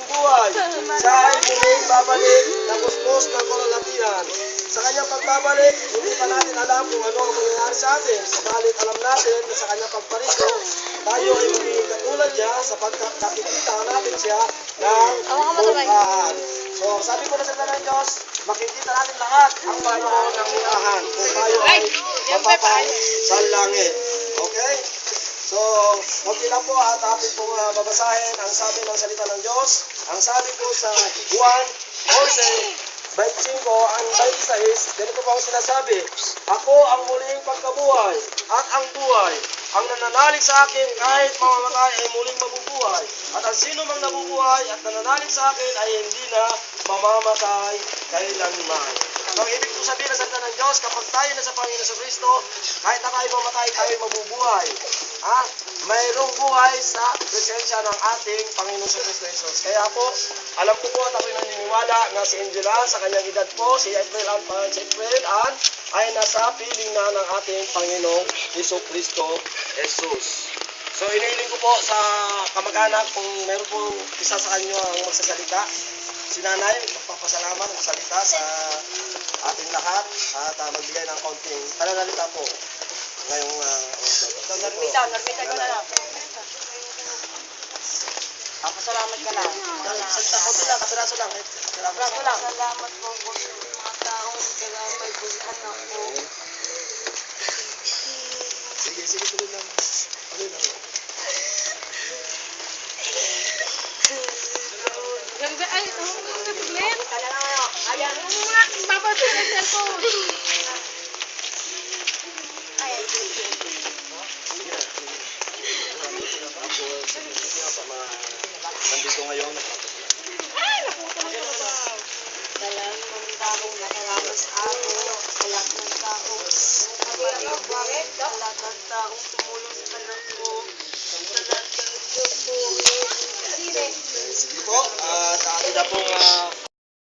buhay. Siya ay muling babalik na kuskus ng kalalakihan. Sa kanyang pagbabalik, hindi pa natin alam kung ano ang mangyayari sa atin. Sabalit alam natin na sa kanyang pagparito, tayo ay magiging katulad niya sapagkat nakikita natin siya ng mukhaan. So, sabi ko na sa ng Diyos, makikita natin lahat ang Panginoon ng mukhaan kung tayo ay mapapang sa langit. Okay? So, konti lang po at atin pong babasahin ang sabi ng salita ng Diyos. Ang sabi po sa Juan 11:25 ang 26, ganito po ang sinasabi, ako ang muling pagkabuhay at ang buhay. Ang nananalig sa akin kahit mamamatay ay muling mabubuhay. At ang sino mang nabubuhay at nananalig sa akin ay hindi na mamamatay kailanman. So, ibig po sabihin na salita ng Diyos, kapag tayo na sa Panginoon sa Kristo, kahit na tayo mamatay, tayo mabubuhay. Mayroong buhay sa presensya ng ating Panginoon sa Kristo Jesus. Kaya po, alam ko po at ako'y naniniwala na si Angela, sa kanyang edad po, si April Ann, ay nasa piling na ng ating Panginoong Hesus Kristo Jesus. So, inihiling ko po sa kamag-anak kung meron po isa sa kanyo ang magsasalita. Si Nanay, magpapasalamat, magsalita sa ating lahat at magbigay ng konting pananalita po ngayong Normita ko na lang. Pasalamat ka lang. konti lang, kapiraso lang. Kapiraso lang. Salamat po po sa mga taong kailangan may bulhan ako. Sige, tuloy lang. Tuloy lang. Ganda ay, nabiglit. Ayan. Babasa ng cellphone. Nandito ngayon. Sa lahat ng taong nakaramas ako, sa lahat ng taong